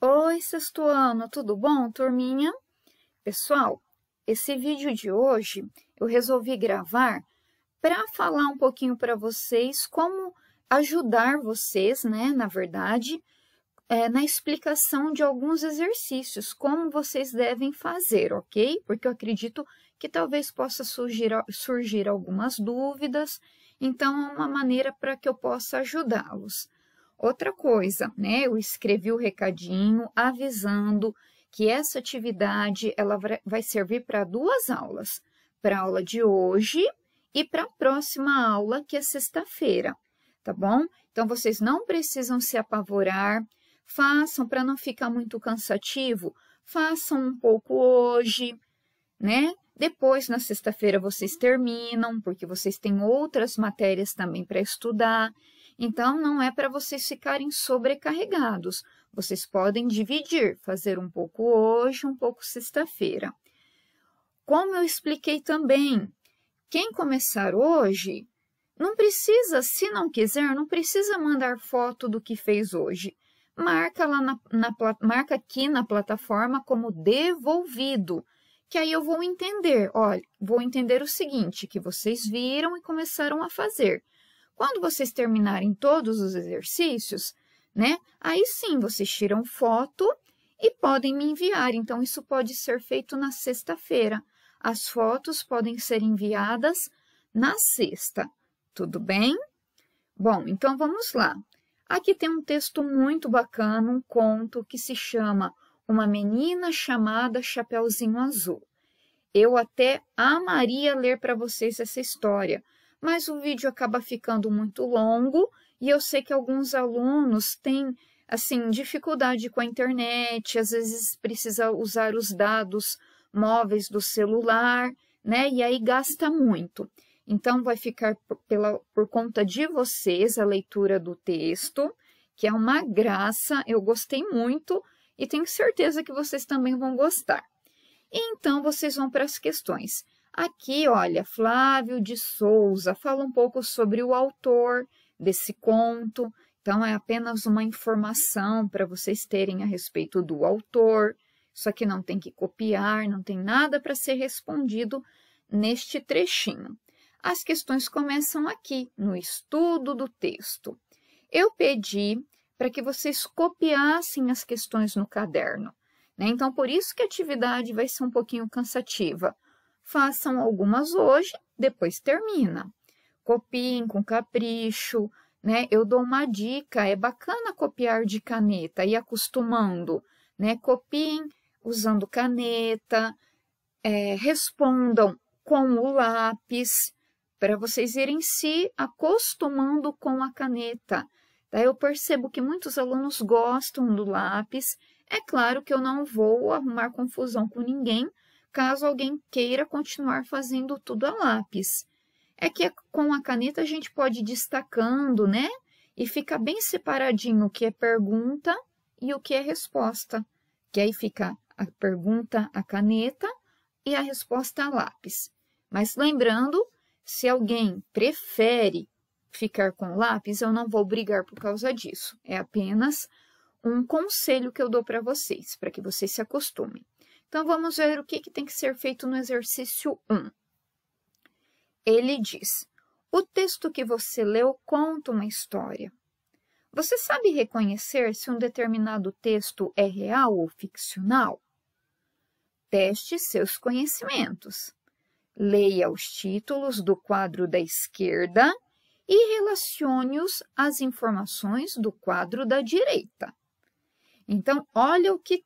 Oi, sexto ano, tudo bom, turminha? Pessoal, esse vídeo de hoje eu resolvi gravar para falar um pouquinho para vocês como ajudar vocês, né, na verdade, na explicação de alguns exercícios, como vocês devem fazer, ok? Porque eu acredito que talvez possa surgir algumas dúvidas, então é uma maneira para que eu possa ajudá-los. Outra coisa, né? Eu escrevi o recadinho avisando que essa atividade ela vai servir para duas aulas, para a aula de hoje e para a próxima aula, que é sexta-feira, tá bom? Então, vocês não precisam se apavorar, façam para não ficar muito cansativo, façam um pouco hoje, né? Depois, na sexta-feira, vocês terminam, porque vocês têm outras matérias também para estudar. Então, não é para vocês ficarem sobrecarregados. Vocês podem dividir, fazer um pouco hoje, um pouco sexta-feira. Como eu expliquei também, quem começar hoje, não precisa, se não quiser, não precisa mandar foto do que fez hoje. Marca lá marca aqui na plataforma como devolvido, que aí eu vou entender, olha, vou entender o seguinte, que vocês viram e começaram a fazer. Quando vocês terminarem todos os exercícios, né, aí sim vocês tiram foto e podem me enviar. Então, isso pode ser feito na sexta-feira. As fotos podem ser enviadas na sexta, tudo bem? Bom, então vamos lá. Aqui tem um texto muito bacana, um conto que se chama Uma Menina Chamada Chapeuzinho Azul. Eu até amaria ler para vocês essa história, mas o vídeo acaba ficando muito longo e eu sei que alguns alunos têm, assim, dificuldade com a internet, às vezes precisa usar os dados móveis do celular, né? E aí gasta muito. Então, vai ficar por conta de vocês a leitura do texto, que é uma graça, eu gostei muito e tenho certeza que vocês também vão gostar. Então, vocês vão para as questões. Aqui, olha, Flávio de Souza fala um pouco sobre o autor desse conto. Então, é apenas uma informação para vocês terem a respeito do autor. Isso aqui não tem que copiar, não tem nada para ser respondido neste trechinho. As questões começam aqui, no estudo do texto. Eu pedi para que vocês copiassem as questões no caderno, né? Então, por isso que a atividade vai ser um pouquinho cansativa. Façam algumas hoje, depois termina. Copiem com capricho, né? Eu dou uma dica, é bacana copiar de caneta e acostumando, né? Copiem usando caneta, respondam com o lápis, para vocês irem se acostumando com a caneta. Tá? Eu percebo que muitos alunos gostam do lápis. É claro que eu não vou arrumar confusão com ninguém, caso alguém queira continuar fazendo tudo a lápis. É que com a caneta a gente pode ir destacando, né? E fica bem separadinho o que é pergunta e o que é resposta. Que aí fica a pergunta a caneta e a resposta a lápis. Mas lembrando, se alguém prefere ficar com lápis, eu não vou brigar por causa disso. É apenas um conselho que eu dou para vocês, para que vocês se acostumem. Então, vamos ver o que tem que ser feito no exercício 1. Ele diz, o texto que você leu conta uma história. Você sabe reconhecer se um determinado texto é real ou ficcional? Teste seus conhecimentos. Leia os títulos do quadro da esquerda e relacione-os às informações do quadro da direita. Então, olha o que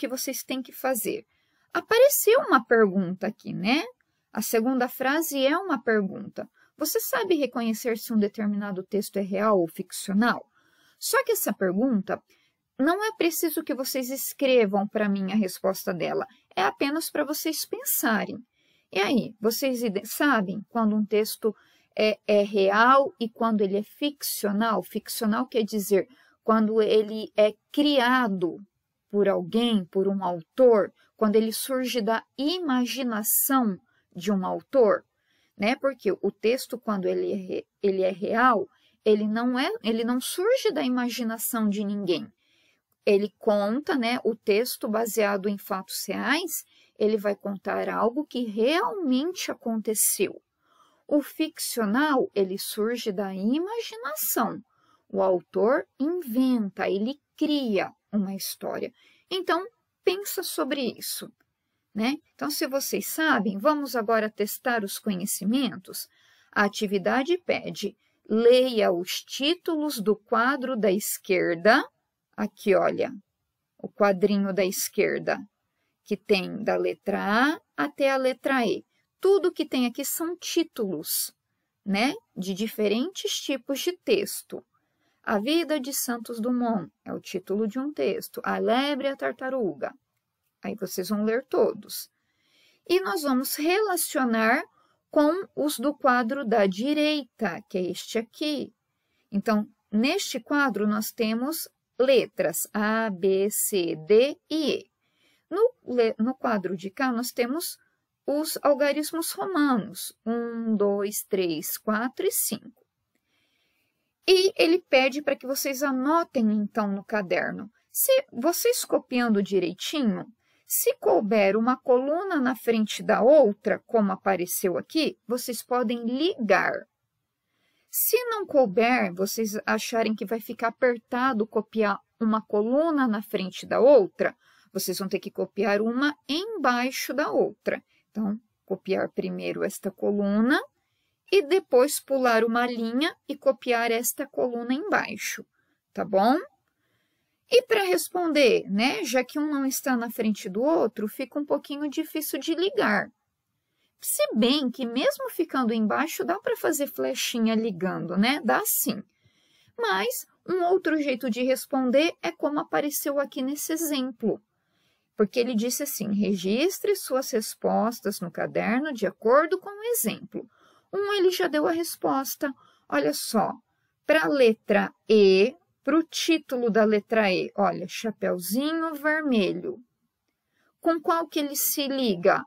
vocês têm que fazer. Apareceu uma pergunta aqui, né? A segunda frase é uma pergunta. Você sabe reconhecer se um determinado texto é real ou ficcional? Só que essa pergunta, não é preciso que vocês escrevam para mim a resposta dela. É apenas para vocês pensarem. E aí, vocês sabem quando um texto é real e quando ele é ficcional? Ficcional quer dizer quando ele é criado por alguém, por um autor, quando ele surge da imaginação de um autor, né? Porque o texto, quando ele é real, ele não surge da imaginação de ninguém. Ele conta, né, o texto baseado em fatos reais, ele vai contar algo que realmente aconteceu. O ficcional, ele surge da imaginação. O autor inventa, ele cria uma história. Então, pensa sobre isso, né? Então, se vocês sabem, vamos agora testar os conhecimentos. A atividade pede, leia os títulos do quadro da esquerda. Aqui, olha, o quadrinho da esquerda, que tem da letra A até a letra E. Tudo que tem aqui são títulos, né, de diferentes tipos de texto. A Vida de Santos Dumont é o título de um texto. A Lebre e a Tartaruga. Aí vocês vão ler todos. E nós vamos relacionar com os do quadro da direita, que é este aqui. Então, neste quadro, nós temos letras A, B, C, D e E. No quadro de cá, nós temos os algarismos romanos, 1, 2, 3, 4 e 5. E ele pede para que vocês anotem, então, no caderno. Se vocês copiando direitinho, se couber uma coluna na frente da outra, como apareceu aqui, vocês podem ligar. Se não couber, vocês acharem que vai ficar apertado copiar uma coluna na frente da outra, vocês vão ter que copiar uma embaixo da outra. Então, copiar primeiro esta coluna e depois pular uma linha e copiar esta coluna embaixo, tá bom? E para responder, né, já que um não está na frente do outro, fica um pouquinho difícil de ligar. Se bem que mesmo ficando embaixo, dá para fazer flechinha ligando, né? Dá sim. Mas um outro jeito de responder é como apareceu aqui nesse exemplo. Porque ele disse assim, registre suas respostas no caderno de acordo com o exemplo. Ele já deu a resposta. Olha só, para a letra E, para o título da letra E, olha, Chapeuzinho Vermelho. Com qual que ele se liga?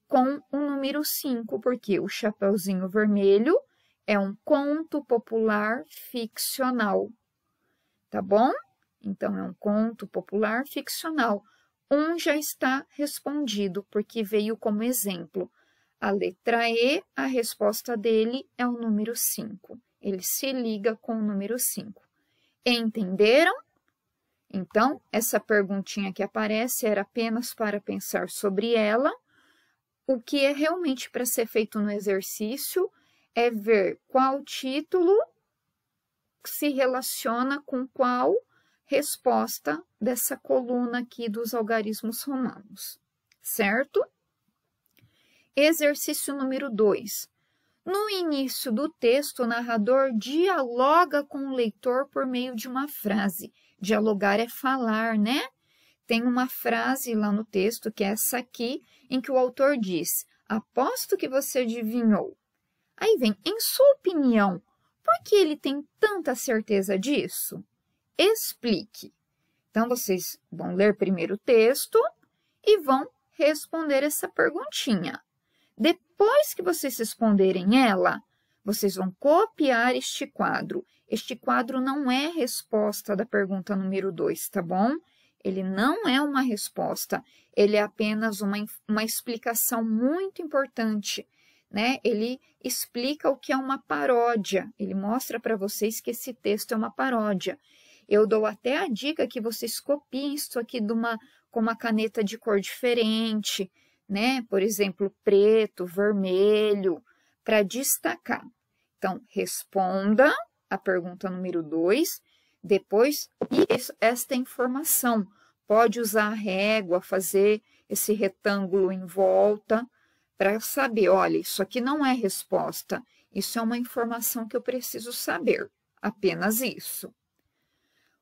Com o número 5, porque o Chapeuzinho Vermelho é um conto popular ficcional, tá bom? Então, é um conto popular ficcional. Já está respondido, porque veio como exemplo. A letra E, a resposta dele é o número 5. Ele se liga com o número 5. Entenderam? Então, essa perguntinha que aparece era apenas para pensar sobre ela. O que é realmente para ser feito no exercício é ver qual título se relaciona com qual resposta dessa coluna aqui dos algarismos romanos, certo? Exercício número 2. No início do texto, o narrador dialoga com o leitor por meio de uma frase. Dialogar é falar, né? Tem uma frase lá no texto, que é essa aqui, em que o autor diz, aposto que você adivinhou. Aí vem, em sua opinião, por que ele tem tanta certeza disso? Explique. Então, vocês vão ler primeiro o texto e vão responder essa perguntinha. Depois que vocês responderem ela, vocês vão copiar este quadro. Este quadro não é resposta da pergunta número 2, tá bom? Ele não é uma resposta, ele é apenas uma explicação muito importante, né? Ele explica o que é uma paródia, ele mostra para vocês que esse texto é uma paródia. Eu dou até a dica que vocês copiem isso aqui com uma caneta de cor diferente, né? Por exemplo, preto, vermelho, para destacar. Então, responda a pergunta número 2, depois, esta informação. Pode usar a régua, fazer esse retângulo em volta, para saber, olha, isso aqui não é resposta, isso é uma informação que eu preciso saber, apenas isso.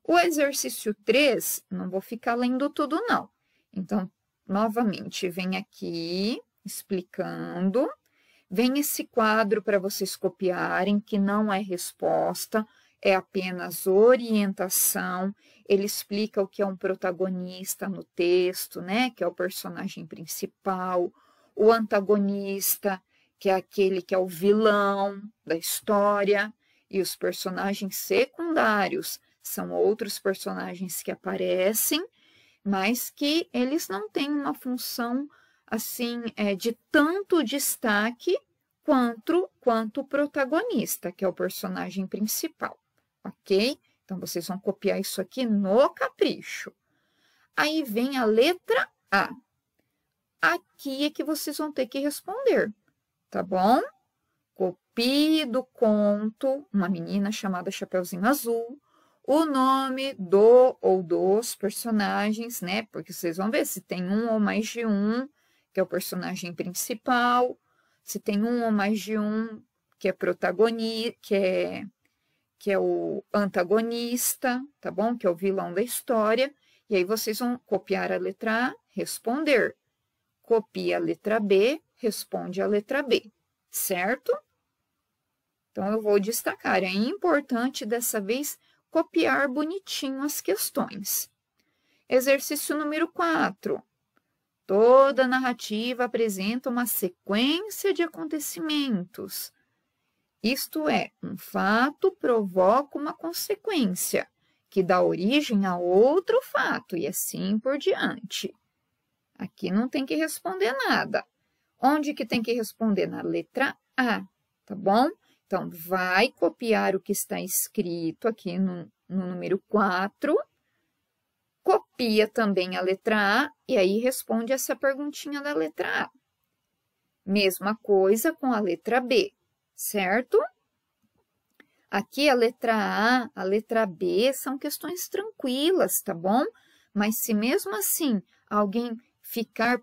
O exercício 3, não vou ficar lendo tudo, não. Então, novamente, vem aqui, explicando. Vem esse quadro para vocês copiarem, que não é resposta, é apenas orientação. Ele explica o que é um protagonista no texto, né? Que é o personagem principal. O antagonista, que é aquele que é o vilão da história. E os personagens secundários São outros personagens que aparecem, mas que eles não têm uma função assim de tanto destaque quanto o protagonista, que é o personagem principal, ok? Então, vocês vão copiar isso aqui no capricho. Aí vem a letra A. Aqui é que vocês vão ter que responder, tá bom? Copie do conto Uma Menina Chamada Chapeuzinho Azul o nome do ou dos personagens, né? Porque vocês vão ver se tem um ou mais de um, que é o personagem principal, se tem um ou mais de um, que é protagonista, que é o antagonista, tá bom? Que é o vilão da história. E aí vocês vão copiar a letra A, responder. Copia a letra B, responde a letra B, certo? Então, eu vou destacar, é importante dessa vez copiar bonitinho as questões. Exercício número 4. Toda narrativa apresenta uma sequência de acontecimentos. Isto é, um fato provoca uma consequência, que dá origem a outro fato, e assim por diante. Aqui não tem que responder nada. Onde que tem que responder? Na letra A, tá bom? Então, vai copiar o que está escrito aqui no número 4, copia também a letra A e aí responde essa perguntinha da letra A. Mesma coisa com a letra B, certo? Aqui a letra A, a letra B são questões tranquilas, tá bom? Mas se mesmo assim alguém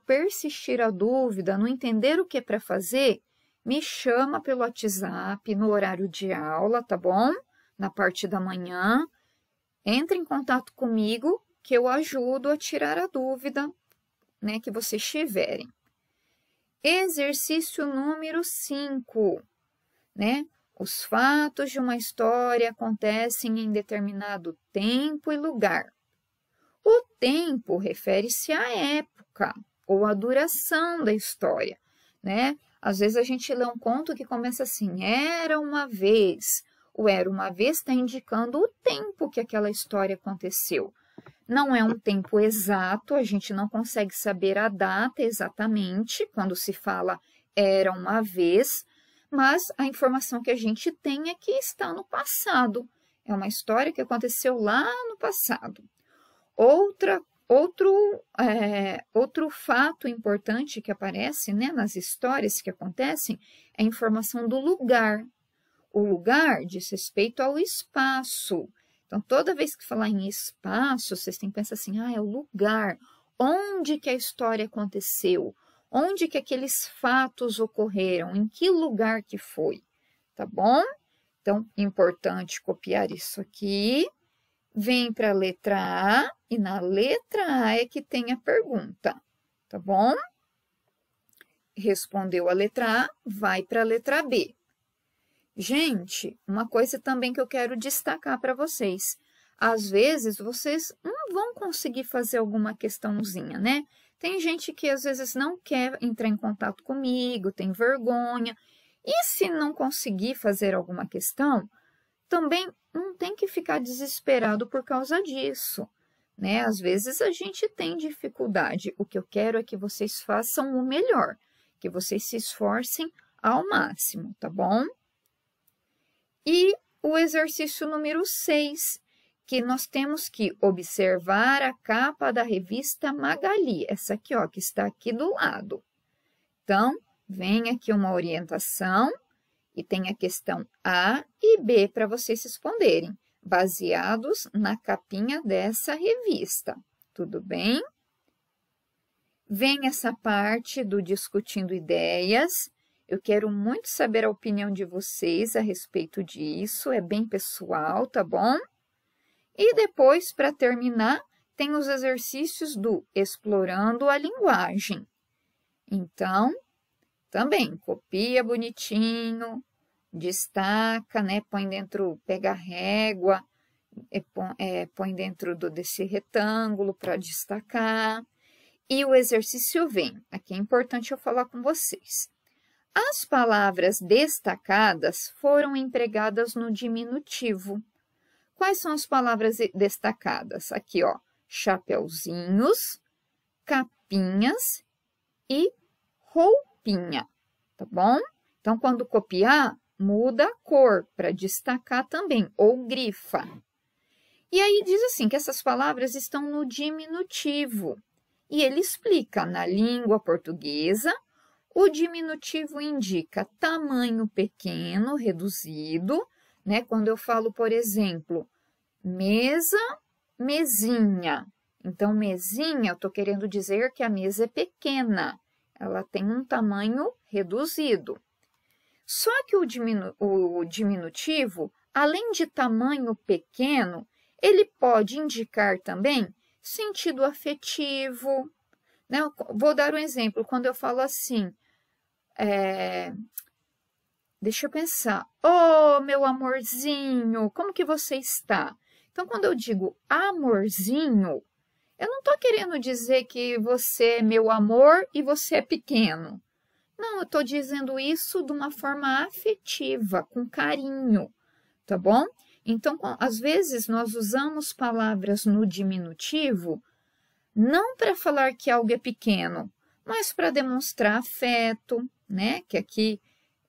persistir a dúvida, não entender o que é para fazer, me chama pelo WhatsApp no horário de aula, tá bom? Na parte da manhã. Entre em contato comigo que eu ajudo a tirar a dúvida, né, que vocês tiverem. Exercício número 5, né? Os fatos de uma história acontecem em determinado tempo e lugar. O tempo refere-se à época ou à duração da história, né? Às vezes a gente lê um conto que começa assim, era uma vez. O era uma vez está indicando o tempo que aquela história aconteceu. Não é um tempo exato, a gente não consegue saber a data exatamente quando se fala era uma vez, mas a informação que a gente tem é que está no passado. É uma história que aconteceu lá no passado. Outro fato importante que aparece, né, nas histórias que acontecem é a informação do lugar. O lugar diz respeito ao espaço. Então, toda vez que falar em espaço, vocês têm que pensar assim, é o lugar. Onde que a história aconteceu? Onde que aqueles fatos ocorreram? Em que lugar que foi? Tá bom? Então, importante copiar isso aqui. Vem para a letra A e na letra A é que tem a pergunta, tá bom? Respondeu a letra A, vai para a letra B. Gente, uma coisa também que eu quero destacar para vocês. Às vezes, vocês não vão conseguir fazer alguma questãozinha, né? Tem gente que às vezes não quer entrar em contato comigo, tem vergonha. E se não conseguir fazer alguma questão, também não tem que ficar desesperado por causa disso, né? Às vezes a gente tem dificuldade. O que eu quero é que vocês façam o melhor, que vocês se esforcem ao máximo, tá bom? E o exercício número 6, que nós temos que observar a capa da revista Magali, essa aqui, ó, que está aqui do lado. Então, vem aqui uma orientação e tem a questão A e B para vocês responderem, baseados na capinha dessa revista. Tudo bem? Vem essa parte do discutindo ideias. Eu quero muito saber a opinião de vocês a respeito disso, é bem pessoal, tá bom? E depois, para terminar, tem os exercícios do Explorando a Linguagem. Então, também copia bonitinho, destaca, né? Põe dentro, pega a régua, põe dentro desse retângulo para destacar. E o exercício vem, aqui é importante eu falar com vocês. As palavras destacadas foram empregadas no diminutivo. Quais são as palavras destacadas? Aqui, ó, chapeuzinhos, capinhas e roupinha, tá bom? Então, quando copiar, muda a cor para destacar também, ou grifa. E aí diz assim que essas palavras estão no diminutivo. E ele explica, na língua portuguesa, o diminutivo indica tamanho pequeno, reduzido, né? Quando eu falo, por exemplo, mesa, mesinha. Então, mesinha, eu estou querendo dizer que a mesa é pequena. Ela tem um tamanho reduzido. Só que o diminutivo, além de tamanho pequeno, ele pode indicar também sentido afetivo, né? Vou dar um exemplo. Quando eu falo assim, deixa eu pensar. Oh, meu amorzinho, como que você está? Então, quando eu digo amorzinho, eu não estou querendo dizer que você é meu amor e você é pequeno. Não, eu estou dizendo isso de uma forma afetiva, com carinho, tá bom? Então, às vezes, nós usamos palavras no diminutivo não para falar que algo é pequeno, mas para demonstrar afeto, né? Que aqui,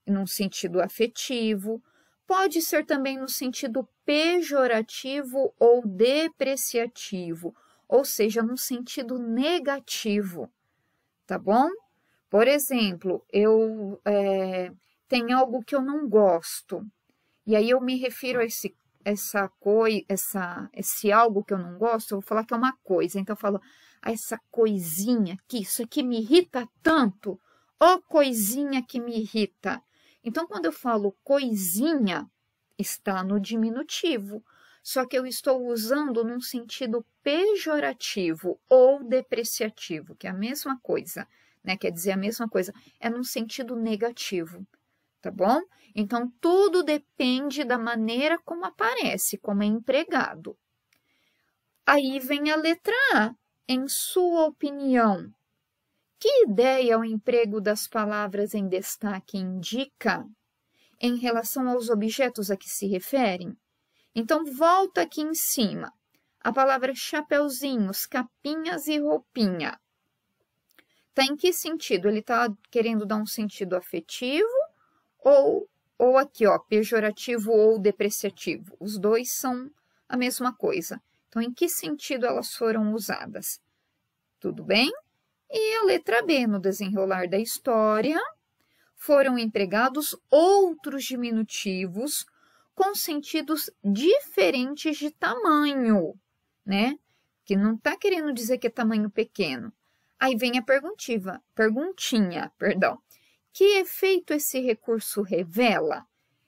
num sentido afetivo, pode ser também no sentido pejorativo ou depreciativo, ou seja, no sentido negativo, tá bom? Por exemplo, eu tenho algo que eu não gosto, e aí eu me refiro a esse algo que eu não gosto, eu vou falar que é uma coisa. Então, eu falo, essa coisinha aqui, isso aqui me irrita tanto, ó coisinha que me irrita. Então, quando eu falo coisinha, está no diminutivo, só que eu estou usando num sentido pejorativo ou depreciativo, que é a mesma coisa, né? Quer dizer a mesma coisa, é num sentido negativo. Tá bom? Então, tudo depende da maneira como aparece, como é empregado. Aí vem a letra A. Em sua opinião, que ideia o emprego das palavras em destaque indica em relação aos objetos a que se referem? Então, volta aqui em cima. A palavra chapeuzinhos, capinhas e roupinha. Tá em que sentido? Ele tá querendo dar um sentido afetivo ou aqui, ó, pejorativo ou depreciativo. Os dois são a mesma coisa. Então, em que sentido elas foram usadas? Tudo bem? E a letra B, no desenrolar da história, foram empregados outros diminutivos com sentidos diferentes de tamanho, né? Que não está querendo dizer que é tamanho pequeno. Aí vem a perguntinha, perdão. Que efeito esse recurso revela?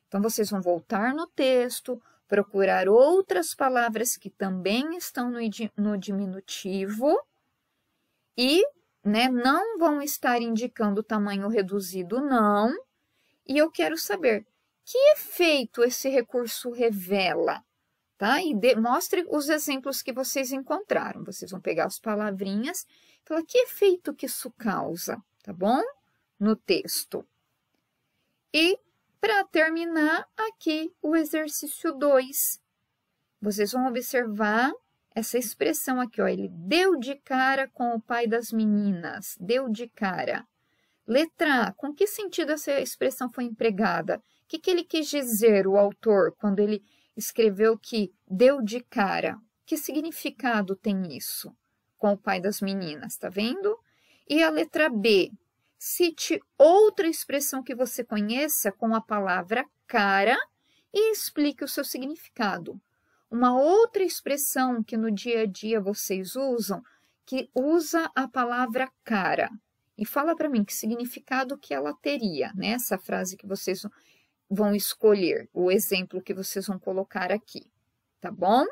Então, vocês vão voltar no texto, procurar outras palavras que também estão no diminutivo e, né, não vão estar indicando tamanho reduzido, não. E eu quero saber, que efeito esse recurso revela? Tá? E mostre os exemplos que vocês encontraram. Vocês vão pegar as palavrinhas e falar que efeito que isso causa, tá bom? No texto. E, para terminar, aqui o exercício 2. Vocês vão observar essa expressão aqui, ó. Ele deu de cara com o pai das meninas. Deu de cara. Letra A. Com que sentido essa expressão foi empregada? O que ele quis dizer, o autor, quando ele escreveu que deu de cara? Que significado tem isso com o pai das meninas, tá vendo? E a letra B. Cite outra expressão que você conheça com a palavra cara e explique o seu significado. Uma outra expressão que no dia a dia vocês usam, que usa a palavra cara. E fala para mim que significado que ela teria, né? Essa frase que vocês vão escolher, o exemplo que vocês vão colocar aqui, tá bom?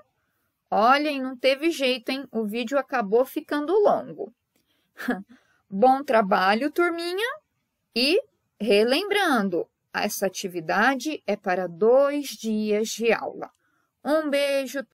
Olhem, não teve jeito, hein? O vídeo acabou ficando longo. Bom trabalho, turminha! E, relembrando, essa atividade é para 2 dias de aula. Um beijo!